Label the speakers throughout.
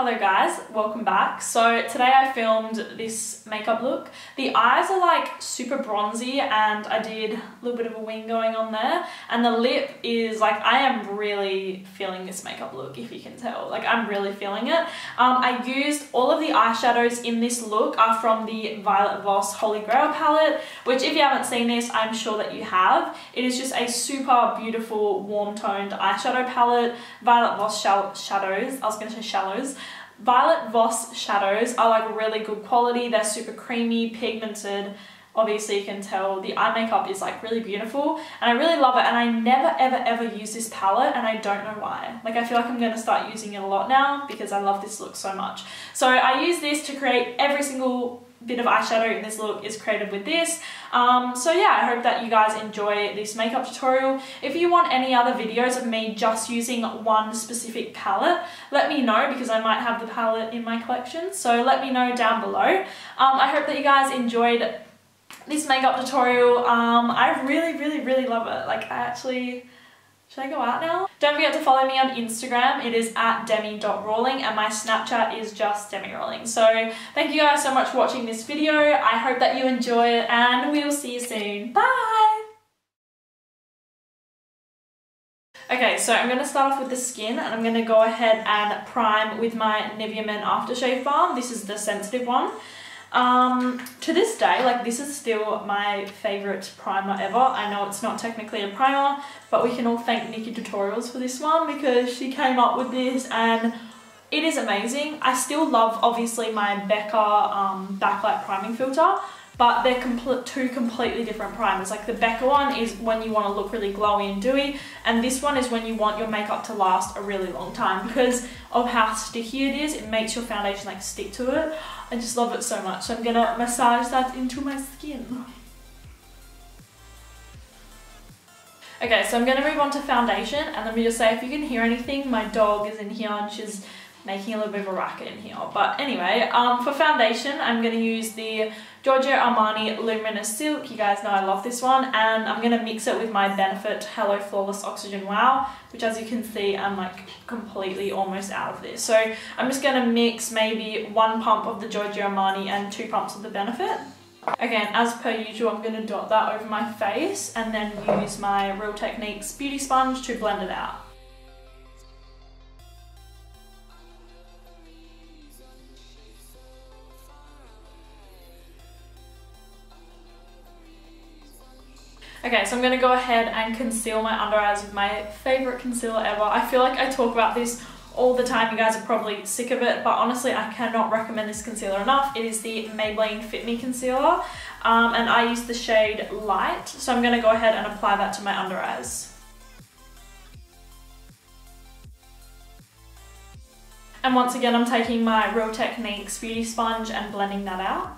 Speaker 1: Hello guys, welcome back. So today I filmed this makeup look. The eyes are like super bronzy and I did a little bit of a wing going on there. And the lip is like, I am really feeling this makeup look, if you can tell. Like I'm really feeling it. I used all of the eyeshadows in this look are from the Voss Holy Grail palette, which if you haven't seen this, I'm sure that you have. It is just a super beautiful warm toned eyeshadow palette. Violet Voss shadows, I was going to say shallows. Violet Voss shadows are like really good quality. They're super creamy, pigmented. Obviously you can tell the eye makeup is like really beautiful and I really love it, and I never ever use this palette and I don't know why. Like I feel like I'm going to start using it a lot now because I love this look so much. So I use this to create every single bit of eyeshadow in this look is created with this. So yeah, I hope that you guys enjoy this makeup tutorial. If you want any other videos of me just using one specific palette, let me know because I might have the palette in my collection. So let me know down below. I hope that you guys enjoyed this makeup tutorial. I really love it. Like I actually... Should I go out now? Don't forget to follow me on Instagram. It is at demi.rawling and my Snapchat is just demi-rawling. So thank you guys so much for watching this video. I hope that you enjoy it and we will see you soon. Bye! Okay, so I'm going to start off with the skin and I'm going to go ahead and prime with my Nivea Men aftershave balm. This is the sensitive one. To this day, like this is still my favorite primer ever. I know it's not technically a primer, but we can all thank Nikki Tutorials for this one because she came up with this and it is amazing. I still love obviously my Becca backlight priming filter, but they're two completely different primers. Like the Becca one is when you want to look really glowy and dewy, and this one is when you want your makeup to last a really long time because of how sticky it is. It makes your foundation like stick to it. I just love it so much. So I'm gonna massage that into my skin. Okay, so I'm gonna move on to foundation, and let me just say if you can hear anything, my dog is in here and she's making a little bit of a racket in here. But anyway, for foundation, I'm going to use the Giorgio Armani Luminous Silk. You guys know I love this one. And I'm going to mix it with my Benefit Hello Flawless Oxygen Wow, which as you can see, I'm like completely almost out of this. So I'm just going to mix maybe 1 pump of the Giorgio Armani and 2 pumps of the Benefit. Again, as per usual, I'm going to dot that over my face and then use my Real Techniques Beauty Sponge to blend it out. Okay, so I'm going to go ahead and conceal my under eyes with my favourite concealer ever. I feel like I talk about this all the time. You guys are probably sick of it, but honestly I cannot recommend this concealer enough. It is the Maybelline Fit Me Concealer, and I use the shade Light. So I'm going to go ahead and apply that to my under eyes. And once again, I'm taking my Real Techniques Beauty Sponge and blending that out.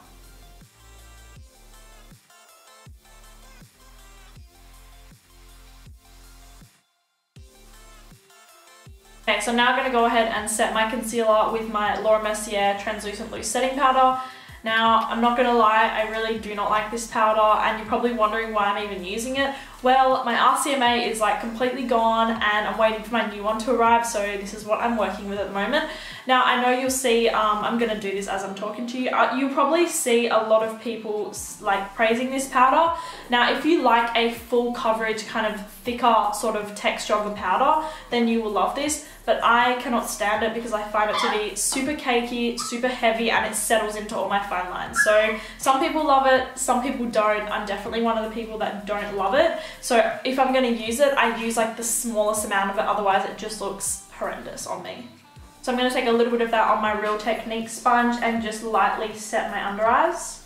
Speaker 1: Okay, so now I'm going to go ahead and set my concealer with my Laura Mercier Translucent Loose Setting Powder. Now, I'm not going to lie, I really do not like this powder, and you're probably wondering why I'm even using it. Well, my RCMA is like completely gone and I'm waiting for my new one to arrive, so this is what I'm working with at the moment. Now, I know you'll see, I'm going to do this as I'm talking to you, you'll probably see a lot of people like praising this powder. Now, if you like a full coverage kind of thicker sort of texture of a powder, then you will love this. But I cannot stand it because I find it to be super cakey, super heavy, and it settles into all my fine lines. So some people love it, some people don't. I'm definitely one of the people that don't love it. So if I'm going to use it, I use like the smallest amount of it, otherwise it just looks horrendous on me. So I'm going to take a little bit of that on my Real Techniques sponge and just lightly set my under eyes.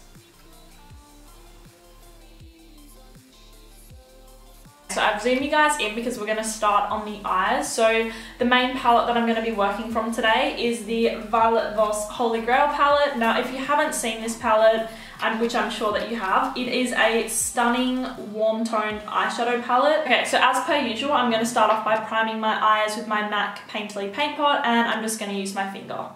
Speaker 1: So I've zoomed you guys in because we're going to start on the eyes. So the main palette that I'm going to be working from today is the Violet Voss Holy Grail palette. Now if you haven't seen this palette, and which I'm sure that you have, it is a stunning warm toned eyeshadow palette. Okay, so as per usual, I'm going to start off by priming my eyes with my MAC Painterly Paint Pot, and I'm just going to use my finger.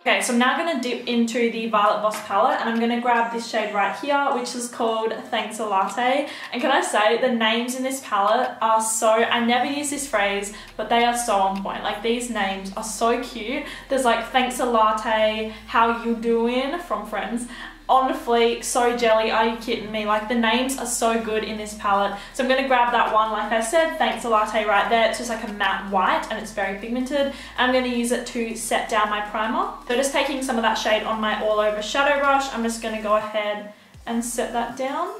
Speaker 1: Okay, so I'm now going to dip into the Violet Voss palette, and I'm going to grab this shade right here, which is called Thanks a Latte. And can I say, the names in this palette are so, I never use this phrase, but they are so on point. Like, these names are so cute. There's like Thanks a Latte, How You Doing from Friends. On fleek, so jelly, are you kidding me? Like, the names are so good in this palette. So I'm going to grab that one, like I said, Thanks a Latte right there. It's just like a matte white and it's very pigmented. I'm going to use it to set down my primer. So just taking some of that shade on my all over shadow brush, I'm just going to go ahead and set that down.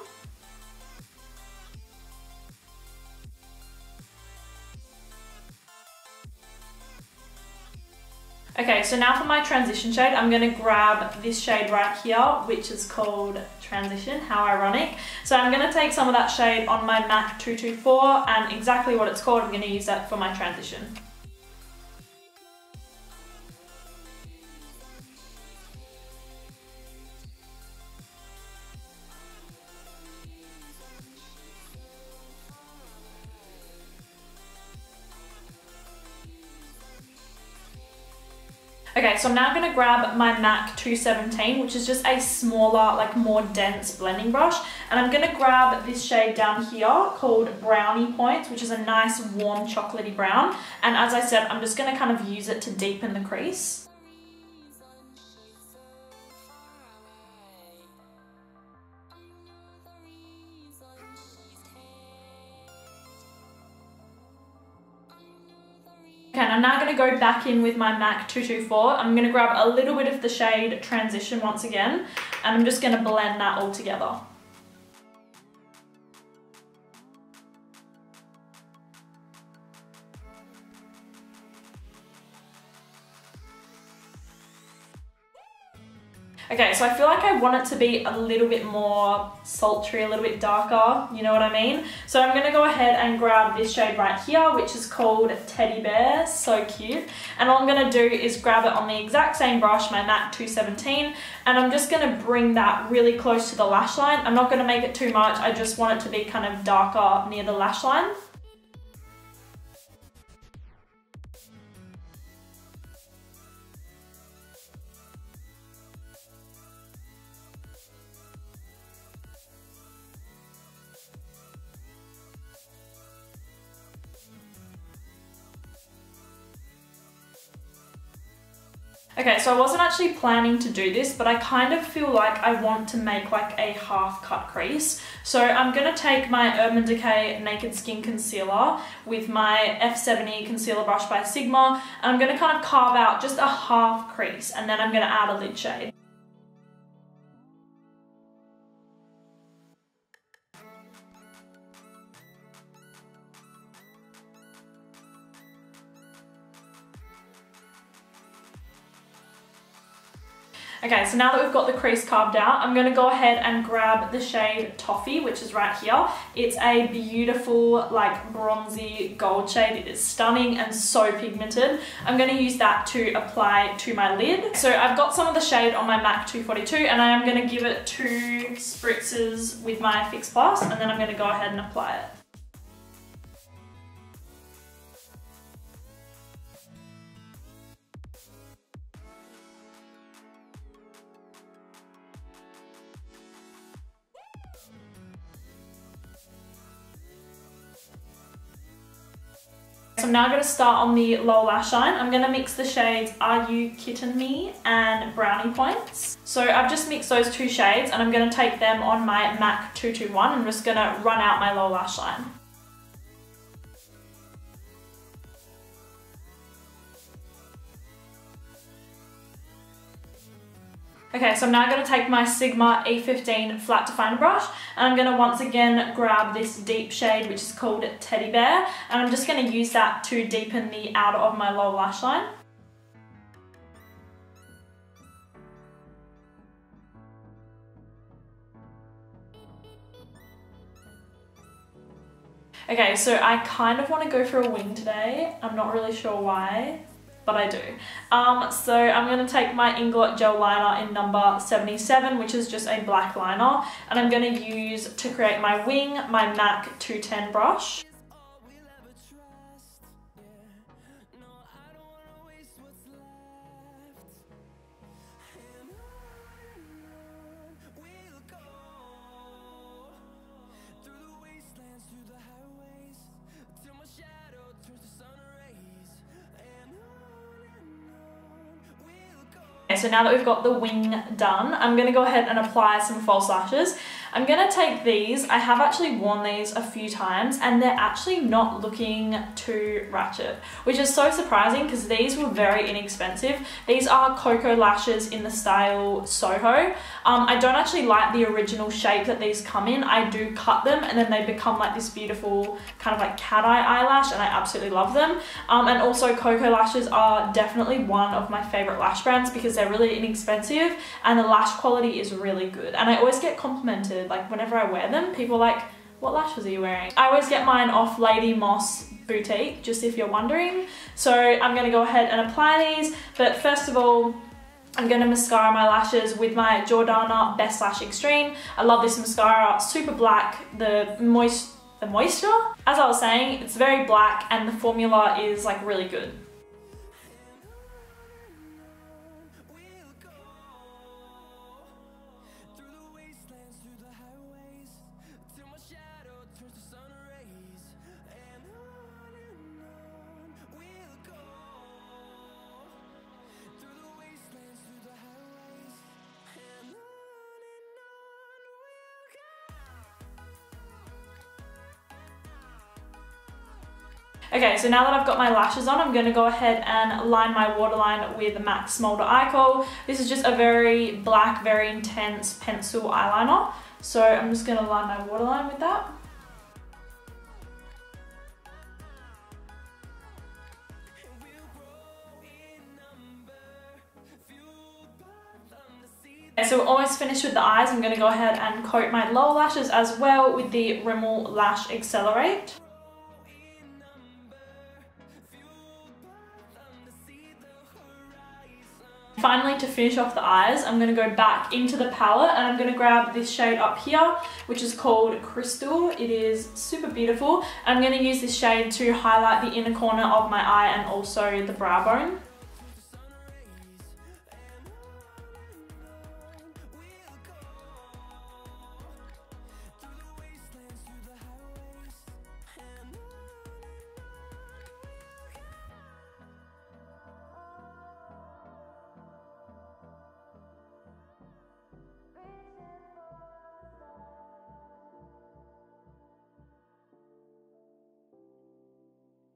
Speaker 1: Okay, so now for my transition shade, I'm going to grab this shade right here, which is called Transition. How ironic. So I'm going to take some of that shade on my MAC 224, and exactly what it's called, I'm going to use that for my transition. Okay, so I'm now going to grab my MAC 217, which is just a smaller, like more dense blending brush. And I'm going to grab this shade down here called Brownie Points, which is a nice warm chocolatey brown. And as I said, I'm just going to kind of use it to deepen the crease. Okay, and I'm now going to go back in with my MAC 224. I'm going to grab a little bit of the shade Transition once again, and I'm just going to blend that all together. Okay, so I feel like I want it to be a little bit more sultry, a little bit darker, you know what I mean? So I'm gonna go ahead and grab this shade right here, which is called Teddy Bear, so cute. And all I'm gonna do is grab it on the exact same brush, my MAC 217, and I'm just gonna bring that really close to the lash line. I'm not gonna make it too much, I just want it to be kind of darker near the lash line. Okay, so I wasn't actually planning to do this, but I kind of feel like I want to make like a half cut crease. So I'm gonna take my Urban Decay Naked Skin Concealer with my F70 concealer brush by Sigma, and I'm gonna kind of carve out just a half crease, and then I'm gonna add a lid shade. Okay, so now that we've got the crease carved out, I'm gonna go ahead and grab the shade Toffee, which is right here. It's a beautiful, like bronzy gold shade. It is stunning and so pigmented. I'm gonna use that to apply to my lid. So I've got some of the shade on my MAC 242, and I am gonna give it 2 spritzes with my Fix Plus, and then I'm gonna go ahead and apply it. So I'm now going to start on the lower lash line. I'm going to mix the shades Are You Kitten Me and Brownie Points. So I've just mixed those 2 shades, and I'm going to take them on my MAC 221. I'm just going to run out my lower lash line. Okay, so I'm now going to take my Sigma E15 flat definer brush, and I'm going to once again grab this deep shade, which is called Teddy Bear, and I'm just going to use that to deepen the outer of my lower lash line. Okay, so I kind of want to go for a wing today. I'm not really sure why, but I do. So I'm going to take my Inglot Gel Liner in number 77, which is just a black liner, and I'm going to use to create my wing my MAC 210 brush. so now that we've got the wing done, I'm going to go ahead and apply some false lashes. I'm going to take these. I have actually worn these a few times and they're actually not looking too ratchet, which is so surprising because these were very inexpensive. These are Cocoa lashes in the style Soho. I don't actually like the original shape that these come in. I do cut them and then they become like this beautiful kind of like cat eye eyelash, and I absolutely love them. And also Cocoa lashes are definitely one of my favorite lash brands because they're really inexpensive and the lash quality is really good. And I always get complimented, like whenever I wear them, people are like, what lashes are you wearing? I always get mine off Lady Moss Boutique, just if you're wondering. So I'm gonna go ahead and apply these, but first of all, I'm going to mascara my lashes with my Jordana Best Lash Extreme. I love this mascara, super black, the moisture. As I was saying, it's very black and the formula is like really good. Okay, so now that I've got my lashes on, I'm going to go ahead and line my waterline with MAC Smolder Eye Kohl. This is just a very black, very intense pencil eyeliner. So I'm just going to line my waterline with that. Okay, so we're almost finished with the eyes. I'm going to go ahead and coat my lower lashes as well with the Rimmel Lash Accelerate. Finally, to finish off the eyes, I'm going to go back into the palette and I'm going to grab this shade up here, which is called Crystal. It is super beautiful. I'm going to use this shade to highlight the inner corner of my eye and also the brow bone.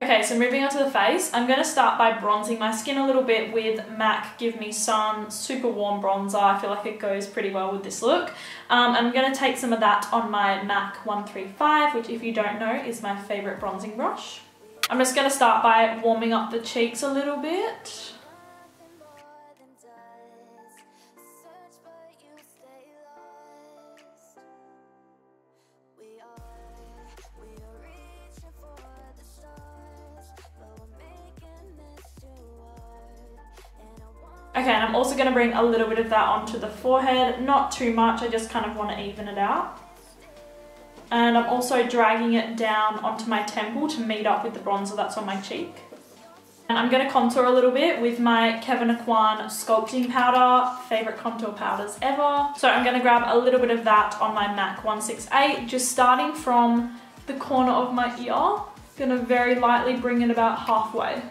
Speaker 1: Okay, so moving on to the face, I'm going to start by bronzing my skin a little bit with MAC Give Me Sun Super Warm Bronzer. I feel like it goes pretty well with this look. I'm going to take some of that on my MAC 135, which if you don't know is my favourite bronzing brush. I'm just going to start by warming up the cheeks a little bit. Okay, and I'm also going to bring a little bit of that onto the forehead, not too much, I just kind of want to even it out. And I'm also dragging it down onto my temple to meet up with the bronzer that's on my cheek. And I'm going to contour a little bit with my Kevyn Aucoin Sculpting Powder, favourite contour powders ever. So I'm going to grab a little bit of that on my MAC 168, just starting from the corner of my ear. Going to very lightly bring it about halfway.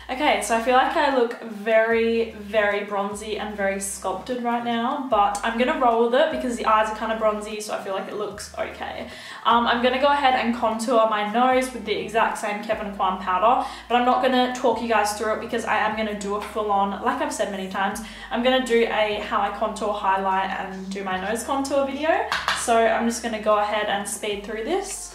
Speaker 1: Okay, so I feel like I look very, very bronzy and very sculpted right now, but I'm going to roll with it because the eyes are kind of bronzy, so I feel like it looks okay. I'm going to go ahead and contour my nose with the exact same Kevyn Aucoin powder, but I'm not going to talk you guys through it because I am going to do a full-on, like I've said many times, I'm going to do a how I contour, highlight, and do my nose contour video. So I'm just going to go ahead and speed through this.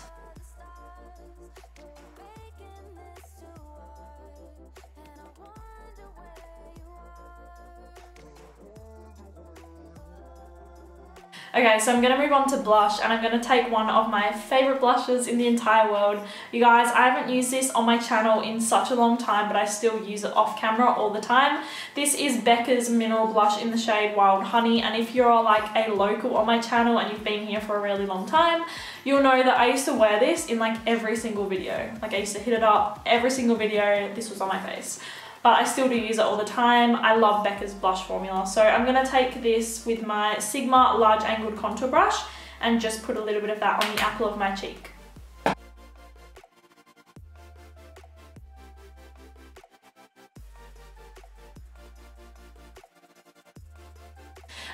Speaker 1: Okay, so I'm going to move on to blush, and I'm going to take one of my favourite blushes in the entire world. You guys, I haven't used this on my channel in such a long time, but I still use it off camera all the time. This is Becca's Mineral Blush in the shade Wild Honey, and if you're like a local on my channel and you've been here for a really long time, you'll know that I used to wear this in like every single video. Like I used to hit it up every single video, this was on my face. but I still do use it all the time. I love Becca's blush formula. So I'm going to take this with my Sigma large angled contour brush and just put a little bit of that on the apple of my cheek.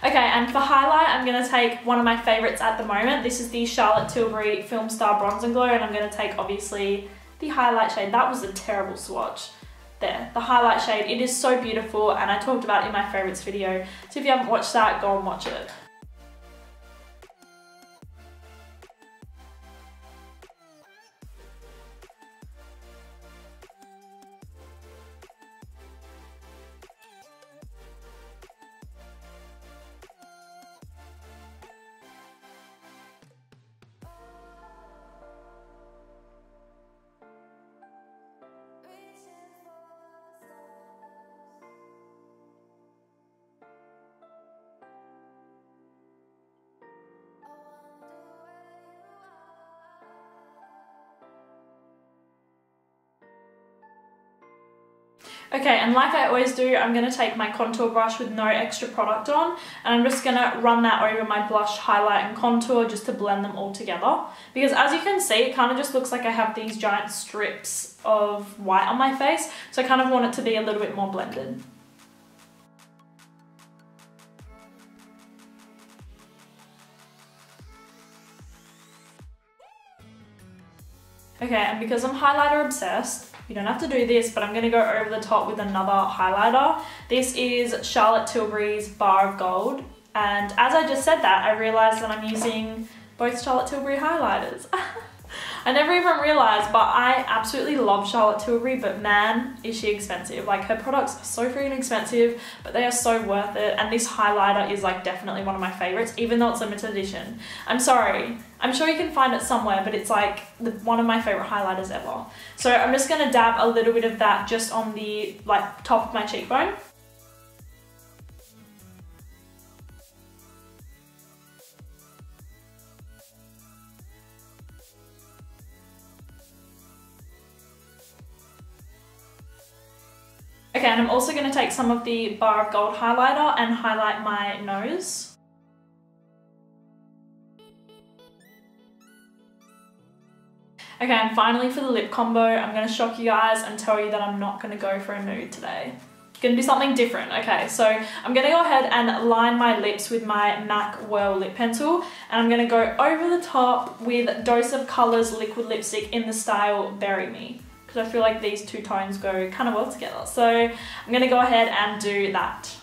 Speaker 1: Okay, and for highlight, I'm going to take one of my favourites at the moment. This is the Charlotte Tilbury Film Star Bronze and Glow, and I'm going to take, obviously, the highlight shade. That was a terrible swatch. There, the highlight shade. It is so beautiful, and I talked about it in my favourites video. So if you haven't watched that, go and watch it. Okay, and like I always do, I'm going to take my contour brush with no extra product on, and I'm just going to run that over my blush, highlight and contour just to blend them all together. Because as you can see, it kind of just looks like I have these giant strips of white on my face, so I kind of want it to be a little bit more blended. Okay, and because I'm highlighter obsessed, you don't have to do this, but I'm going to go over the top with another highlighter. This is Charlotte Tilbury's Bar of Gold. And as I just said that, I realised that I'm using both Charlotte Tilbury highlighters. I never even realised, but I absolutely love Charlotte Tilbury, but man, is she expensive. Like, her products are so freaking expensive, but they are so worth it. And this highlighter is like definitely one of my favourites, even though it's limited edition. I'm sorry, I'm sure you can find it somewhere, but it's like one of my favourite highlighters ever. So I'm just going to dab a little bit of that just on the like top of my cheekbone. Okay, and I'm also going to take some of the Bar of Gold highlighter and highlight my nose. Okay, and finally for the lip combo, I'm going to shock you guys and tell you that I'm not going to go for a nude today. It's going to be something different. Okay, so I'm going to go ahead and line my lips with my MAC Whirl lip pencil, and I'm going to go over the top with Dose of Colours liquid lipstick in the style Bury Me, because I feel like these two tones go kind of well together. So I'm going to go ahead and do that.